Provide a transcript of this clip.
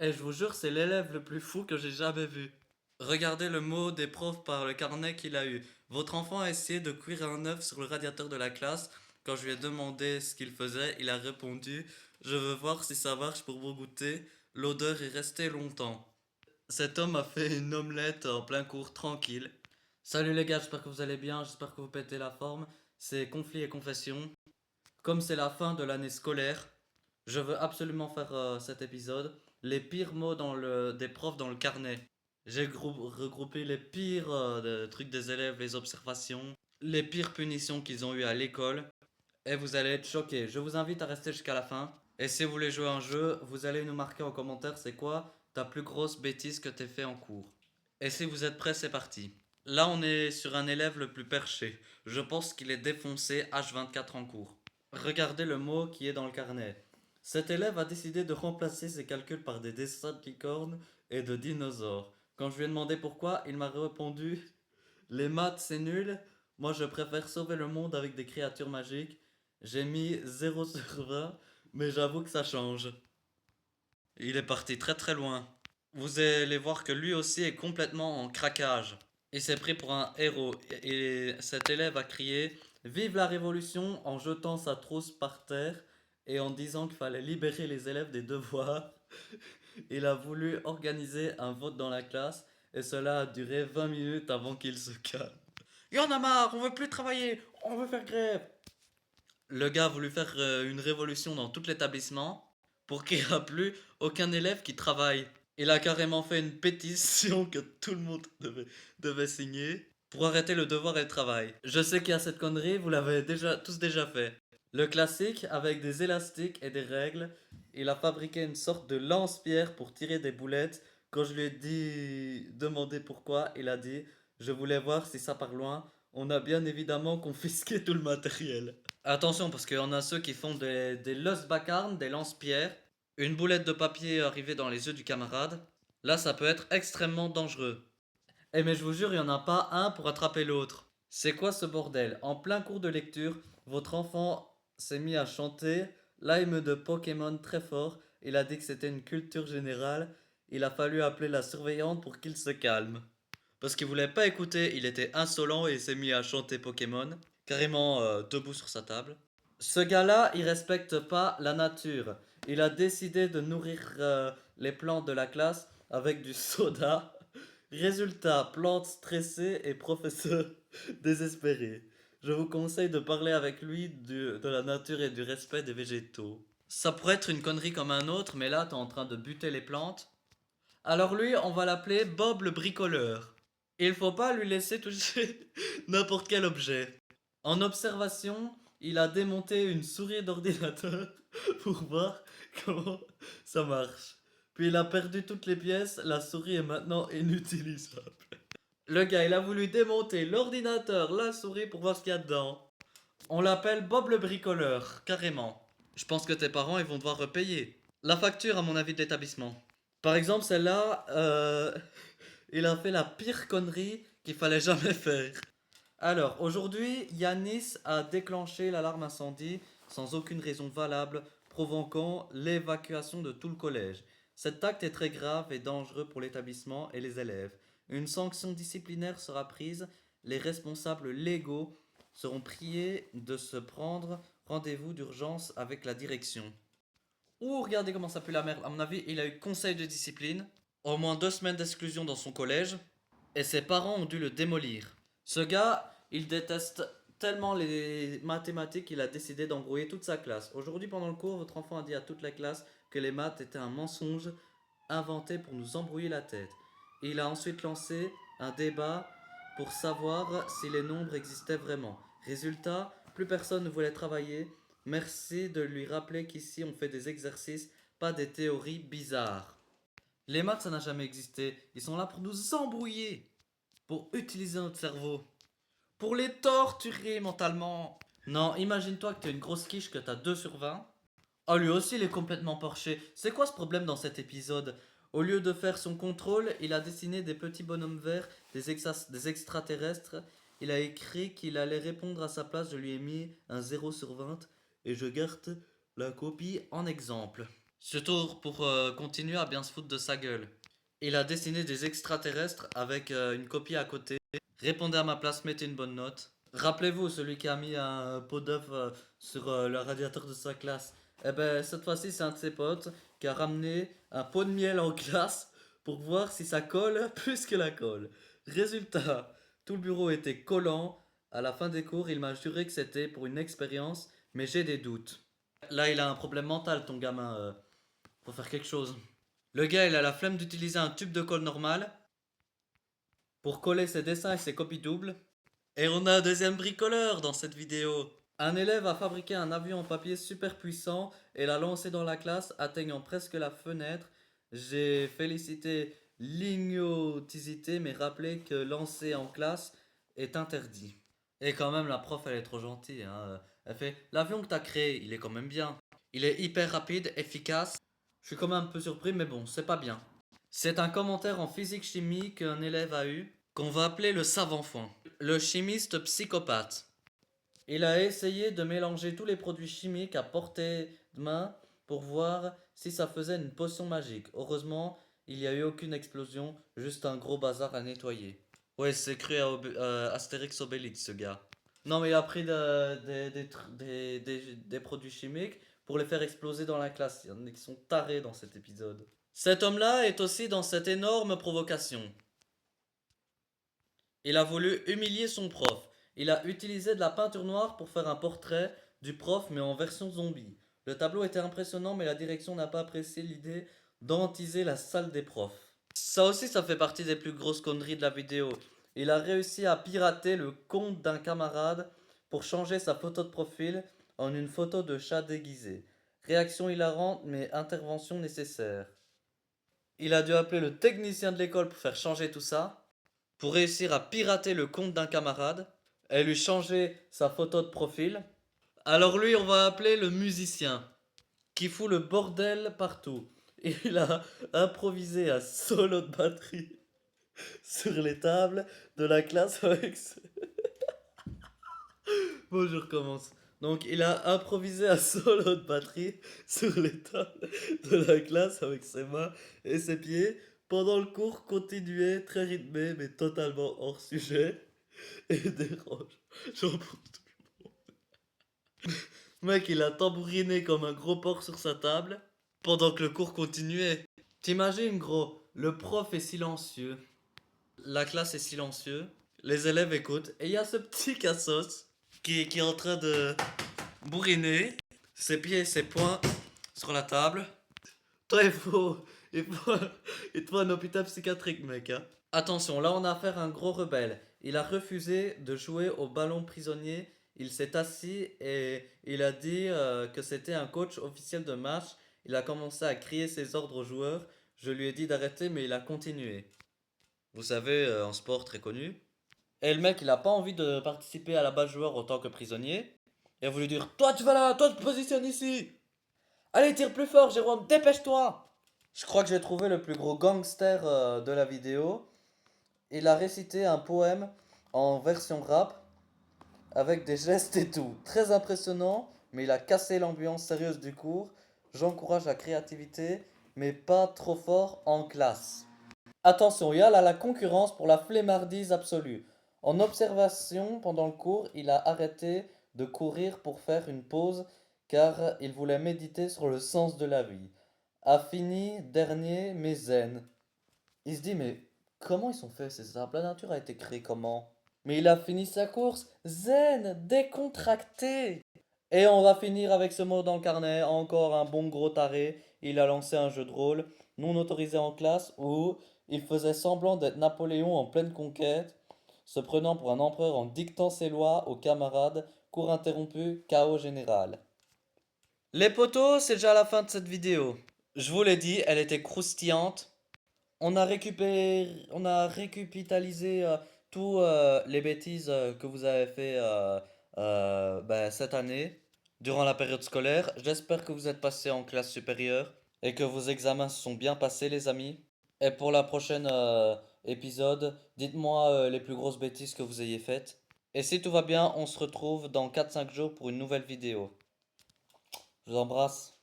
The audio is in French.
Et je vous jure, c'est l'élève le plus fou que j'ai jamais vu. Regardez le mot des profs par le carnet qu'il a eu. Votre enfant a essayé de cuire un œuf sur le radiateur de la classe. Quand je lui ai demandé ce qu'il faisait, il a répondu: Je veux voir si ça marche pour vous goûter. L'odeur est restée longtemps. Cet homme a fait une omelette en plein cours, tranquille. Salut les gars, j'espère que vous allez bien, j'espère que vous pétez la forme. C'est Conflit et Confession. Comme c'est la fin de l'année scolaire, je veux absolument faire cet épisode. Les pires mots des profs dans le carnet. J'ai regroupé les pires trucs des élèves, les observations, les pires punitions qu'ils ont eues à l'école. Et vous allez être choqués. Je vous invite à rester jusqu'à la fin. Et si vous voulez jouer à un jeu, vous allez nous marquer en commentaire c'est quoi ta plus grosse bêtise que t'aies fait en cours. Et si vous êtes prêts, c'est parti. Là, on est sur un élève le plus perché. Je pense qu'il est défoncé H24 en cours. Regardez le mot qui est dans le carnet. Cet élève a décidé de remplacer ses calculs par des dessins de licornes et de dinosaures. Quand je lui ai demandé pourquoi, il m'a répondu: Les maths c'est nul, moi je préfère sauver le monde avec des créatures magiques. J'ai mis 0/20, mais j'avoue que ça change. Il est parti très très loin. Vous allez voir que lui aussi est complètement en craquage. Il s'est pris pour un héros et cet élève a crié: Vive la révolution, en jetant sa trousse par terre et en disant qu'il fallait libérer les élèves des devoirs. Il a voulu organiser un vote dans la classe et cela a duré 20 minutes avant qu'il se calme. Y en a marre, on veut plus travailler, on veut faire grève. Le gars a voulu faire une révolution dans tout l'établissement pour qu'il n'y ait plus aucun élève qui travaille. Il a carrément fait une pétition que tout le monde devait signer pour arrêter le devoir et le travail. Je sais qu'il y a cette connerie, vous l'avez tous déjà fait. Le classique, avec des élastiques et des règles, il a fabriqué une sorte de lance-pierre pour tirer des boulettes. Quand je lui ai demandé pourquoi, il a dit: Je voulais voir si ça part loin. On a bien évidemment confisqué tout le matériel. Attention, parce qu'il y en a ceux qui font des lance-bacarnes, des lance-pierres, une boulette de papier arrivée dans les yeux du camarade. Là, ça peut être extrêmement dangereux. Eh mais je vous jure, il n'y en a pas un pour attraper l'autre. C'est quoi ce bordel? En plein cours de lecture, votre enfant s'est mis à chanter l'hymne de Pokémon très fort. Il a dit que c'était une culture générale. Il a fallu appeler la surveillante pour qu'il se calme. Parce qu'il voulait pas écouter, il était insolent et il s'est mis à chanter Pokémon, carrément debout sur sa table. Ce gars-là, il respecte pas la nature. Il a décidé de nourrir les plantes de la classe avec du soda. Résultat, plantes stressées et professeur désespéré. Je vous conseille de parler avec lui de la nature et du respect des végétaux. Ça pourrait être une connerie comme un autre, mais là, t'es en train de buter les plantes. Alors lui, on va l'appeler Bob le bricoleur. Il faut pas lui laisser toucher n'importe quel objet. En observation, il a démonté une souris d'ordinateur pour voir comment ça marche. Puis il a perdu toutes les pièces, la souris est maintenant inutilisable. Le gars, il a voulu démonter l'ordinateur, la souris pour voir ce qu'il y a dedans. On l'appelle Bob le bricoleur, carrément. Je pense que tes parents, ils vont devoir repayer la facture, à mon avis, de l'établissement. Par exemple, celle-là, il a fait la pire connerie qu'il fallait jamais faire. Alors, aujourd'hui, Yanis a déclenché l'alarme incendie sans aucune raison valable, provoquant l'évacuation de tout le collège. Cet acte est très grave et dangereux pour l'établissement et les élèves. Une sanction disciplinaire sera prise. Les responsables légaux seront priés de se prendre rendez-vous d'urgence avec la direction. Ouh, regardez comment ça pue la merde. À mon avis, il a eu conseil de discipline, au moins 2 semaines d'exclusion dans son collège, et ses parents ont dû le démolir. Ce gars, il déteste tellement les mathématiques qu'il a décidé d'embrouiller toute sa classe. Aujourd'hui, pendant le cours, votre enfant a dit à toute la classe que les maths étaient un mensonge inventé pour nous embrouiller la tête. Il a ensuite lancé un débat pour savoir si les nombres existaient vraiment. Résultat, plus personne ne voulait travailler. Merci de lui rappeler qu'ici on fait des exercices, pas des théories bizarres. Les maths, ça n'a jamais existé. Ils sont là pour nous embrouiller, pour utiliser notre cerveau, pour les torturer mentalement. Non, imagine-toi que t'es une grosse quiche, que t'as 2/20. Oh, lui aussi, il est complètement porché. C'est quoi ce problème dans cet épisode? Au lieu de faire son contrôle, il a dessiné des petits bonhommes verts, des extraterrestres. Il a écrit qu'il allait répondre à sa place. Je lui ai mis un 0/20 et je garde la copie en exemple. Surtout pour continuer à bien se foutre de sa gueule. Il a dessiné des extraterrestres avec une copie à côté. Répondez à ma place, mettez une bonne note. Rappelez-vous, celui qui a mis un pot d'œuf sur le radiateur de sa classe. Eh ben, cette fois-ci, c'est un de ses potes qui a ramené un pot de miel en classe pour voir si ça colle plus que la colle. Résultat, tout le bureau était collant. À la fin des cours, il m'a juré que c'était pour une expérience, mais j'ai des doutes. Là, il a un problème mental, ton gamin. Faut faire quelque chose. Le gars, il a la flemme d'utiliser un tube de colle normal pour coller ses dessins et ses copies doubles. Et on a un deuxième bricoleur dans cette vidéo. Un élève a fabriqué un avion en papier super puissant et l'a lancé dans la classe, atteignant presque la fenêtre. J'ai félicité l'ignotisité, mais rappelé que lancer en classe est interdit. Et quand même, la prof, elle est trop gentille, hein. Elle fait: l'avion que t'as créé, il est quand même bien. Il est hyper rapide, efficace. Je suis quand même un peu surpris, mais bon, c'est pas bien. C'est un commentaire en physique-chimie qu'un élève a eu, qu'on va appeler le savant fond. Le chimiste psychopathe. Il a essayé de mélanger tous les produits chimiques à portée de main pour voir si ça faisait une potion magique. Heureusement, il n'y a eu aucune explosion, juste un gros bazar à nettoyer. Ouais, c'est cru à Astérix Obélix, ce gars. Non, mais il a pris des produits chimiques pour les faire exploser dans la classe. Il y en a qui sont tarés dans cet épisode. Cet homme-là est aussi dans cette énorme provocation. Il a voulu humilier son prof. Il a utilisé de la peinture noire pour faire un portrait du prof, mais en version zombie. Le tableau était impressionnant, mais la direction n'a pas apprécié l'idée d'hantiser la salle des profs. Ça aussi, ça fait partie des plus grosses conneries de la vidéo. Il a réussi à pirater le compte d'un camarade pour changer sa photo de profil en une photo de chat déguisé. Réaction hilarante, mais intervention nécessaire. Il a dû appeler le technicien de l'école pour faire changer tout ça, pour réussir à pirater le compte d'un camarade et lui changer sa photo de profil. Alors lui, on va appeler le musicien, qui fout le bordel partout. Il a improvisé un solo de batterie sur les tables de la classe avec... Bon, je recommence. Donc, il a improvisé un solo de batterie sur les tables de la classe avec ses mains et ses pieds. Pendant le cours, continuait très rythmé mais totalement hors sujet et dérange. J'en peux tout. Mec, il a tambouriné comme un gros porc sur sa table pendant que le cours continuait. T'imagines, gros, le prof est silencieux, la classe est silencieuse, les élèves écoutent, et il y a ce petit cassos qui est en train de bourriner ses pieds et ses poings sur la table. Toi, il faut, il te faut un hôpital psychiatrique, mec, hein. Attention, là on a affaire à un gros rebelle. Il a refusé de jouer au ballon prisonnier. Il s'est assis et il a dit que c'était un coach officiel de match. Il a commencé à crier ses ordres aux joueurs. Je lui ai dit d'arrêter, mais il a continué. Vous savez, en sport très connu. Et le mec, il a pas envie de participer à la base joueur en tant que prisonnier. Il a voulu dire: toi, tu vas là, toi, tu te positionnes ici. Allez, tire plus fort, Jérôme, dépêche-toi. Je crois que j'ai trouvé le plus gros gangster de la vidéo. Il a récité un poème en version rap avec des gestes et tout. Très impressionnant, mais il a cassé l'ambiance sérieuse du cours. J'encourage la créativité, mais pas trop fort en classe. Attention, il y a là la concurrence pour la flemmardise absolue. En observation, pendant le cours, il a arrêté de courir pour faire une pause car il voulait méditer sur le sens de la vie. A fini dernier, mais zen. Il se dit, mais comment ils sont faits ces arbres? La nature a été créée comment? Mais il a fini sa course zen, décontracté. Et on va finir avec ce mot dans le carnet, encore un bon gros taré. Il a lancé un jeu de rôle non autorisé en classe où il faisait semblant d'être Napoléon en pleine conquête, se prenant pour un empereur en dictant ses lois aux camarades, cours interrompu, chaos général. Les potos, c'est déjà la fin de cette vidéo. Je vous l'ai dit, elle était croustillante. On a récapitalisé tous les bêtises que vous avez fait ben, cette année, durant la période scolaire. J'espère que vous êtes passés en classe supérieure et que vos examens se sont bien passés, les amis. Et pour la prochaine épisode, dites-moi les plus grosses bêtises que vous ayez faites. Et si tout va bien, on se retrouve dans 4-5 jours pour une nouvelle vidéo. Je vous embrasse.